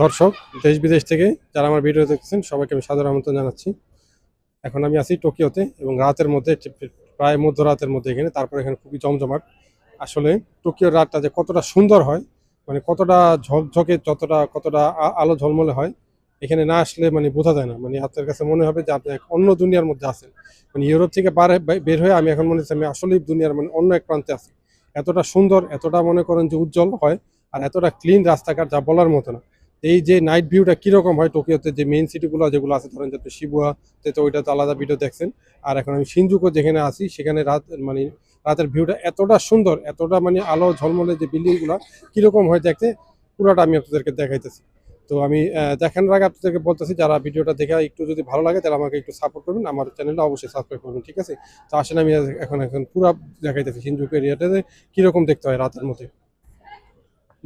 দর্শক দেশ বিদেশ থেকে যারা আমার ভিডিও দেখছেন সবাইকে আমি সাদর আমন্ত্রণ জানাচ্ছি। এখন আমি আছি টোকিওতে এবং রাতের মধ্যে প্রায় মধ্যরাতের মধ্যে এখানে, তারপর এখানে খুবই জমজমাট। আসলে টোকিওর রাতটা যে কতটা সুন্দর হয়, মানে কতটা ঝকঝকে, কতটা আলো ঝলমলে হয়, এখানে না আসলে মানে বোঝা যায় না। মানে আপনার কাছে মনে হবে যে আপনি এক অন্য দুনিয়ার মধ্যে আছেন। মানে ইউরোপ থেকে বের হয়ে আমি এখন মনে হচ্ছে আমি আসলেই দুনিয়ার মানে অন্য এক প্রান্তে আছি। এতটা সুন্দর, এতটা মনে করেন যে উজ্জ্বল হয়, আর এতটা ক্লিন রাস্তাঘাট যা বলার মতো না। এই যে নাইট ভিউটা কিরকম হয় টোকিওতে, যে মেইন সিটিগুলো যেগুলো আছে, ধরেন যে শিবুয়াতে, তো ওইটা তো আলাদা ভিডিও দেখছেন। আর এখন আমি শিনজুকু যেখানে আছি সেখানে মানে রাতের ভিউটা এতটা সুন্দর, এতটা মানে আলো ঝলমলে যে বিল্ডিং গুলা কিরকম হয় দেখতে, পুরোটা আমি আপনাদেরকে দেখাইতেছি। তো আমি দেখানোর আগে আপনাদেরকে বলতেছি, যারা ভিডিওটা দেখে একটু যদি ভালো লাগে তাহলে আমাকে একটু সাপোর্ট করবেন, আমার চ্যানেলটা অবশ্যই সাবস্ক্রাইব করবেন, ঠিক আছে? তো আসলে আমি এখন এখন পুরো দেখাইতেছি শিনজুকু এরিয়াটাতে কিরকম দেখতে হয় রাতের মধ্যে।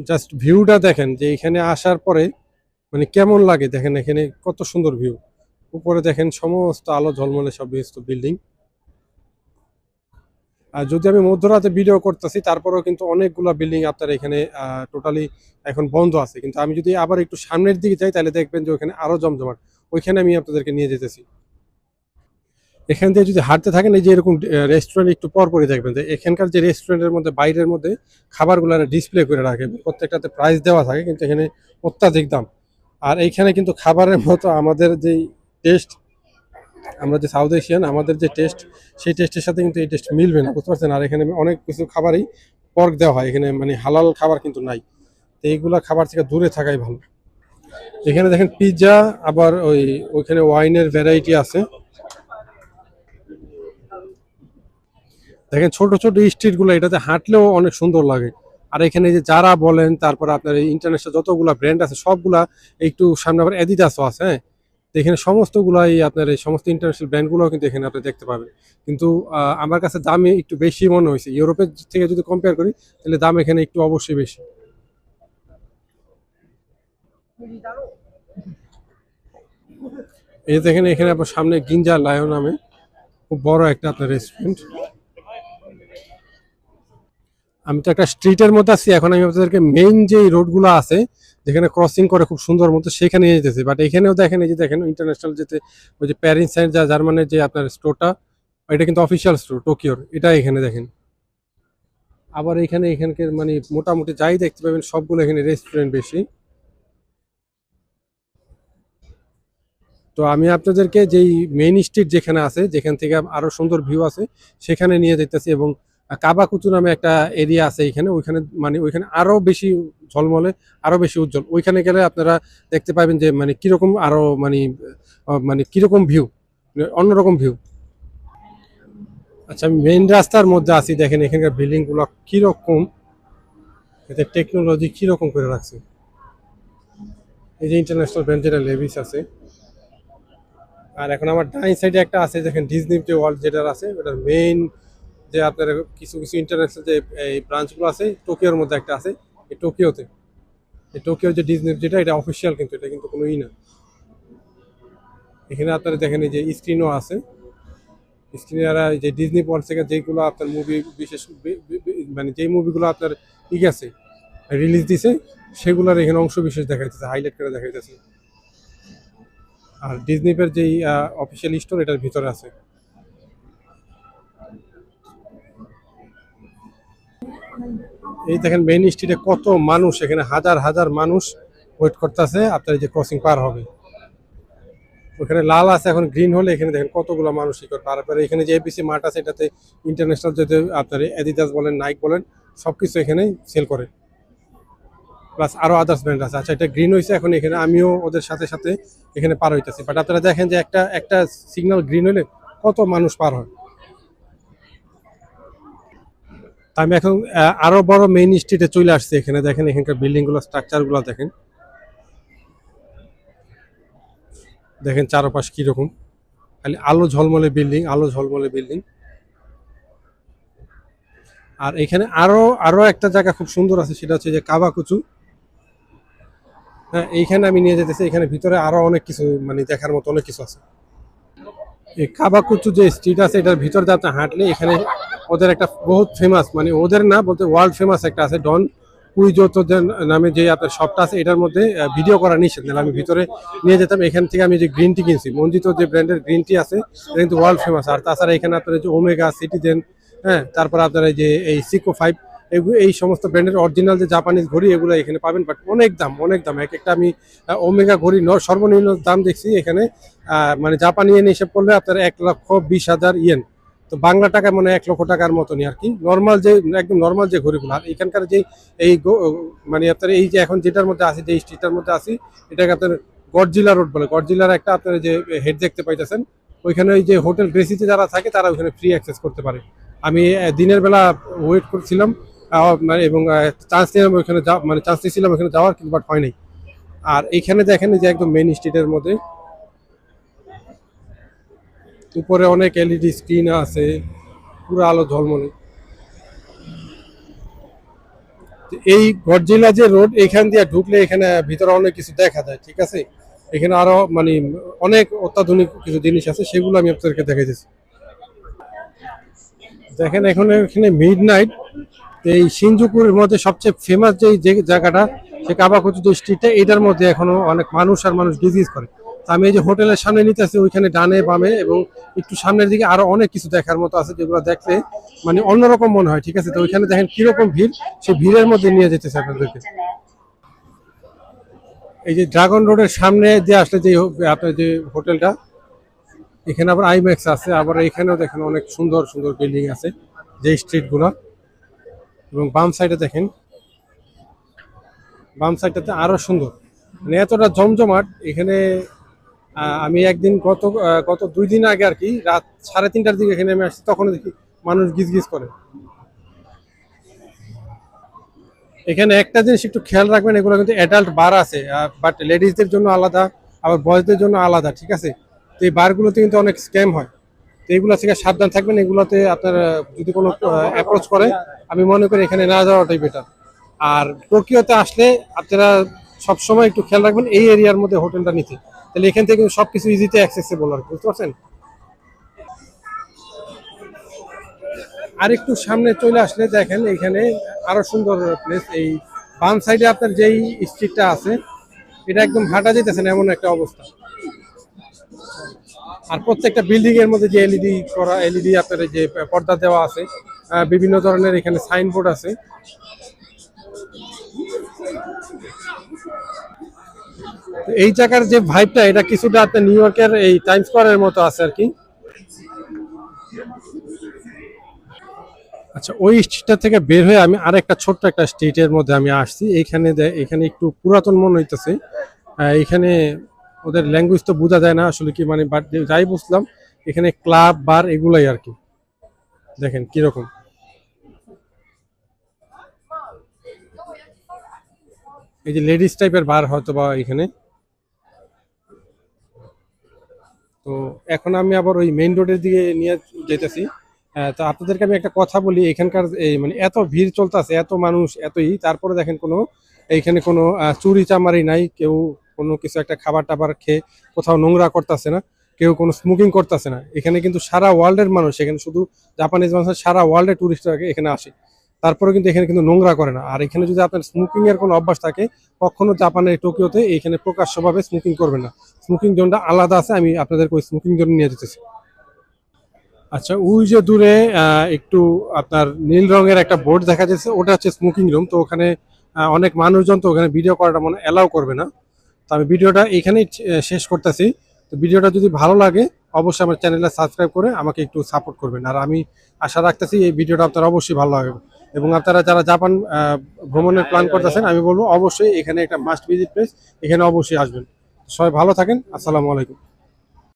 জাস্ট ভিউটা দেখেন যে এখানে আসার পরে মানে কেমন লাগে, দেখেন এখানে কত সুন্দর ভিউ। উপরে দেখেন সমস্ত আলো ঝলমলে সব বিল্ডিং। আর যদি আমি মধ্যরাতে ভিডিও করতেছি তারপরেও কিন্তু অনেকগুলো বিল্ডিং আপনার এখানে টোটালি এখন বন্ধ আছে, কিন্তু আমি যদি আবার একটু সামনের দিকে যাই তাহলে দেখবেন যে ওখানে আরো জমজমাট। ওইখানে আমি আপনাদেরকে নিয়ে যেতেছি। এখান দিয়ে যদি হাঁটতে থাকেন, এই যে এরকম রেস্টুরেন্ট একটু পর পরই দেখবেন যে এখানকার যে রেস্টুরেন্টের মধ্যে বাইরের মধ্যে খাবারগুলো ডিসপ্লে করে রাখে, প্রত্যেকটাতে প্রাইস দেওয়া থাকে, কিন্তু এখানে অত্যাধিক দাম। আর এইখানে কিন্তু খাবারের মতো আমাদের যেই টেস্ট, আমরা যে সাউথ এশিয়ান, আমাদের যে টেস্ট, সেই টেস্টের সাথে কিন্তু এই টেস্ট মিলবে না, বুঝতে পারছেন? আর এখানে অনেক কিছু খাবারই পর্ক দেওয়া হয়, এখানে মানে হালাল খাবার কিন্তু নাই। তো এইগুলা খাবার থেকে দূরে থাকাই ভালো। এখানে দেখেন পিৎজা, আবার ওইখানে ওয়াইনের ভ্যারাইটি আছে। দেখেন ছোট ছোট স্ট্রিট গুলো, এটাতে হাঁটলেও অনেক সুন্দর লাগে। আর এখানে যে যারা বলেন, তারপর আপনার এই ইন্টারন্যাশনাল যতগুলা ব্র্যান্ড আছে সবগুলা, একটু সামনে আবার অ্যাডিডাসও আছে, হ্যাঁ। তো এখানে সমস্তগুলাই আপনার এই সমস্ত ইন্টারন্যাশনাল ব্র্যান্ডগুলো কিন্তু এখানে আপনি দেখতে পাবেন। কিন্তু আমার কাছে দামে একটু বেশি মনে হয়েছে, ইউরোপের থেকে যদি কম্পেয়ার করি তাহলে দাম এখানে একটু অবশ্যই বেশি। এই দেখেন এখানে আপনার সামনে গিঞ্জা লায়ন নামে খুব বড় একটা আপনার রেস্টুরেন্ট। আমি তো একটা স্ট্রিটের মধ্যে আছি, এখন আমি আপনাদেরকে মেইন যে রোডগুলো আছে যেখানে ক্রসিং করে খুব সুন্দর মতো সেখানে নিয়ে যেতেছি। বাট এখানেও দেখেন, এই যে দেখেন ইন্টারন্যাশনাল যেতে, ওই যে প্যারিস সাইড যা জার্মানির যে আপনার স্টোরটা, এটা কিন্তু অফিসিয়াল স্টোর টোকিওর, এটা এখানে দেখেন। আবার এখানকার মানে মোটামুটি যাই দেখতে পাবেন সবগুলো এখানে রেস্টুরেন্ট বেশি। তো আমি আপনাদেরকে যেই মেইন স্ট্রিট যেখানে আছে, যেখান থেকে আরো সুন্দর ভিউ আছে, সেখানে নিয়ে যেতেছি। এবং কাবাকুচু নামে একটা এরিয়া আছে এখানে, ওইখানে মানে ওইখানে আরো বেশি ঝলমলে, আরো বেশি উজ্জ্বল। ওইখানে গেলে আপনারা দেখতে পাবেন যে মানে কিরকম আরো মানে কিরকম ভিউ, অন্যরকম ভিউ। আচ্ছা, আমি মেইন রাস্তার মধ্যে আছি, দেখেন এখানকার বিল্ডিং গুলো কিরকম, এতে টেকনোলজি কিরকম করে রাখছে। এই যে ইন্টারন্যাশনাল ব্র্যান্ড যেটা লেভিস আছে। আর এখন আমার ডাইন সাইডে একটা আছে, দেখেন ডিজনি যে ওয়ার্ল্ড যেটা আছে, ওটার মেইন যে আপনার কিছু কিছু ইন্টারন্যাশনাল যে এই ব্রাঞ্চগুলো আছে, টোকিওর মধ্যে একটা আছে এই টোকিওতে। এই টোকিওর যে ডিজনি যেটা, এটা অফিসিয়াল, কিন্তু এটা কিন্তু কোনো না। এখানে আপনারা দেখেন এই যে স্ক্রিনও আছে, স্ক্রিনারা যে ডিজনি ওয়ার্ল্ড থেকে যেগুলো আপনার মুভি, বিশেষ মানে যেই মুভিগুলো আপনার আছে রিলিজ দিছে, সেগুলোর এখানে অংশ বিশেষ দেখাইতেছে, হাইলাইট করে দেখাইতেছে। আর ডিজনিপের যেই অফিসিয়াল স্টোর এটার ভিতরে আছে। এই দেখেন মেইন স্ট্রিটে কত মানুষ, এখানে হাজার হাজার মানুষ ওয়েট করতেছে আপনার এই যে ক্রসিং পার হবে। ওখানে লাল আছে, এখন গ্রিন হলে এখানে দেখেন কতগুলো মানুষ ই করে। তারপরে এখানে যে এপিসি মার্ট আছে, এটাতে ইন্টারন্যাশনাল যেতে আপনার অ্যাডিদাস বলেন, নাইক বলেন, সবকিছু এখানে সেল করে, প্লাস আরো আদার্স ব্র্যান্ড আছে। আচ্ছা, এটা গ্রিন হয়েছে, এখন এখানে আমিও ওদের সাথে সাথে এখানে পার হইতেছি। বাট আপনারা দেখেন যে একটা একটা সিগন্যাল গ্রিন হলে কত মানুষ পার হয়। আমি এখন আরো বড় মেইন স্ট্রিটে চলে আসছি। এখানে দেখেন এখানকার বিল্ডিং গুলো, স্ট্রাকচার গুলো দেখেন, দেখেন চারপাশ কিরকম, খালি আলো ঝলমলে বিল্ডিং, আলো ঝলমলে বিল্ডিং। আর এখানে আরো আরো একটা জায়গা খুব সুন্দর আছে, সেটা হচ্ছে যে কাবাকুচু। হ্যাঁ, এইখানে আমি নিয়ে যেতেছি। এখানে ভিতরে আরো অনেক কিছু মানে দেখার মতো অনেক কিছু আছে। এই কাবাকুচু যে স্ট্রিট আছে, এটার ভিতরে যে আপনি হাঁটলে এখানে ওদের একটা বহুত ফেমাস, মানে ওদের না বলতে ওয়ার্ল্ড ফেমাস একটা আছে, ডন কুইজোতো নামে যে আপনার শপটা আছে, এটার মধ্যে ভিডিও করা নিষেধ, নাহলে আমি ভিতরে নিয়ে যেতাম। এখান থেকে আমি যে গ্রিন টি কিনছি, মঞ্জিত যে ব্র্যান্ডের গ্রিন টি আছে, এটা কিন্তু ওয়ার্ল্ড ফেমাস। আর তাছাড়া এখানে আপনার যে ওমেগা, সিটিজেন, হ্যাঁ, তারপর আপনার এই যে এই সিকো 5, এই সমস্ত ব্র্যান্ডের অরিজিনাল যে জাপানিজ ঘড়ি এগুলো এখানে পাবেন। বাট অনেক দাম, অনেক দাম। এক একটা আমি ওমেগা ঘড়ি সর্বনিম্ন দাম দেখছি এখানে, মানে জাপানি ইয়েন হিসেব করলে আপনার 1,20,000 ইয়েন, তো বাংলা টাকায় মনে হয় 1 লক্ষ টাকার মতনই আর কি। নর্মাল যে একদম নর্মাল যে ঘড়িগুলো, আর এখানকার যে এই মানে আপনার এই যে এখন যেটার মধ্যে আছে, যে স্ট্রিটটার মধ্যে আছি, এটাকে আপনার গডজিলা রোড বলে। গডজিলার একটা আপনার যে হেড দেখতে পাইতেছেন, ওইখানে ওই যে হোটেল গ্রেসিতে যারা থাকে তারা ওইখানে ফ্রি অ্যাক্সেস করতে পারে। আমি দিনের বেলা ওয়েট করছিলাম, এবং চান্স নিলাম ওইখানে মানে চান্স নিয়েছিলাম ওইখানে যাওয়ার, কিন্তু বাট হয় নাই। আর এইখানে দেখেন যে একদম মেইন স্ট্রিটের মধ্যে উপরে অনেক এলইডি স্ক্রিন আছে, পুরো আলো ঝলমলে। এই গডজিলা যে রোড, এখান দিয়ে ঢুকলে এখানে ভিতরে অনেক কিছু দেখা যায়, ঠিক আছে। এখানে আরো মানে অনেক অত্যাধুনিক কিছু জিনিস আছে, সেগুলো আমি আপনাদেরকে দেখাইতেছি। দেখেন এখন এখানে মিড নাইট, এই শিনজুকুর মধ্যে সবচেয়ে ফেমাস যে জায়গাটা, সে কাবাকুচু যে স্ট্রিটটা, এটার মধ্যে এখনো অনেক মানুষ আর মানুষ গিজগিজ করে। তো আমি এই যে হোটেলের সামনে নিতে আছি, ওইখানে ডানে বামে এবং একটু সামনের দিকে আরো অনেক কিছু দেখার মতো আছে, যেগুলো দেখলে মানে অন্যরকম মনে হয়, ঠিক আছে। তো ওইখানে দেখেন কিরকম ভিড়, সেই ভিড়ের মধ্যে নিয়ে যেতেছে আপনাদেরকে। এই যে ড্রাগন রোডের সামনে দিয়ে আসলে যে আপনার যে হোটেলটা, এখানে আবার আইম্যাক্স আছে, আবার এখানেও দেখেন অনেক সুন্দর সুন্দর বিল্ডিং আছে যে স্ট্রিটগুলো। এবং বাম সাইডে দেখেন, বাম সাইডটাতে আরো সুন্দর, মানে এতটা জমজমাট এখানে। আমি একদিন গত 2 দিন আগে আর কি, রাত 3:30টার দিকে এখানে আমি আসছি, তখন দেখি মানুষ গিজগিজ করে। এখানে একটা জিনিস একটু খেয়াল রাখবেন, এগুলো কিন্তু অ্যাডাল্ট বার আছে, বাট লেডিসদের জন্য আলাদা, আবার বয়সদের জন্য আলাদা, ঠিক আছে। তো এই বারগুলোতে কিন্তু অনেক স্ক্যাম হয়, তো এগুলো থেকে সাবধান থাকবেন। এগুলোতে আপনার যদি কোনো অ্যাপ্রোচ করে, আমি মনে করি এখানে না যাওয়াটাই বেটার। আর টোকিওতে আসলে আপনারা সবসময় একটু খেয়াল রাখবেন এই এরিয়ার মধ্যে হোটেলটা নিতে, তাহলে এখান থেকে কিন্তু সবকিছু ইজিতে অ্যাক্সেসেবল আর কি, বুঝতে পারছেন। আর একটু সামনে চলে আসলে দেখেন এখানে আরো সুন্দর প্লেস। এই বাম সাইডে আপনার যেই স্ট্রিটটা আছে, এটা একদম হাঁটা যেতেছে না এমন একটা অবস্থা। আর প্রত্যেকটা বিল্ডিং এর মধ্যে যে এলইডি আপনার যে পর্দা দেওয়া আছে, বিভিন্ন ধরনের এখানে সাইনবোর্ড আছে। তো এই জায়গার যে ভাইবটা, এটা কিছুটা আপনার নিউ ইয়র্কের এই টাইম স্কয়ারের মতো আছে আর কি। আচ্ছা, ওই স্ট্রিটটা থেকে বের হয়ে আমি আরেকটা ছোট্ট একটা স্ট্রিটের মধ্যে আমি আসছি। এখানে একটু পুরাতন মনে হইতেছে। এখানে ওদের ল্যাঙ্গুয়েজ তো বোঝা যায় না আসলে কি, মানে বাট যাই বুঝলাম, এখানে ক্লাব বার এগুলাই আর কি। দেখেন কিরকম, এই যে লেডিস টাইপের বার হয়তো বা এখানে। তো এখন আমি আবার ওই মেইন রোডের দিকে নিয়ে যেতেছি। তো আপনাদেরকে আমি একটা কথা বলি, এখানকার এই মানে এত ভিড় চলতেছে, এত মানুষ, এতই, তারপরে দেখেন কোনো এইখানে কোনো চুরি চামারি নাই, কেউ কোনো কিছু একটা খাবার টাবার খেয়ে কোথাও নোংরা করতেছে না, কেউ কোনো স্মোকিং করতেছে না। এখানে কিন্তু সারা ওয়ার্ল্ডের মানুষ, এখানে শুধু জাপানিজ মানুষ না, সারা ওয়ার্ল্ডের টুরিস্টরা এখানে আসে, তারপরে কিন্তু এখানে কিন্তু নোংরা করে না। আর এখানে যদি আপনার স্মোকিং এর কোনো অভ্যাস থাকে, কখনো জাপানের টোকিওতে এখানে প্রকাশ্যভাবে স্মোকিং করবেন না। স্মোকিং জোনটা আলাদা আছে, আমি আপনাদেরকে ওই স্মোকিং জোন নিয়ে যেতেছি। আচ্ছা, ওই যে দূরে একটু আপনার নীল রঙের একটা বোর্ড দেখা যাচ্ছে, ওটা হচ্ছে স্মোকিং রুম। তো ওখানে অনেক মানুষজন, তো ওখানে ভিডিও করাটা মনে এলাও করবে না। তো আমি ভিডিওটা এখানেই শেষ করতেছি। তো ভিডিওটা যদি ভালো লাগে, অবশ্যই আমার চ্যানেলটা সাবস্ক্রাইব করে আমাকে একটু সাপোর্ট করবেন। আর আমি আশা রাখতেছি এই ভিডিওটা আপনার অবশ্যই ভালো লাগবে। এবং আপনারা যারা জাপান ভ্রমণের প্ল্যান করতেছেন, আমি বলবো অবশ্যই এখানে একটা মাস্ট ভিজিট প্লেস, এখানে অবশ্যই আসবেন। সবাই ভালো থাকেন, আসসালামু আলাইকুম।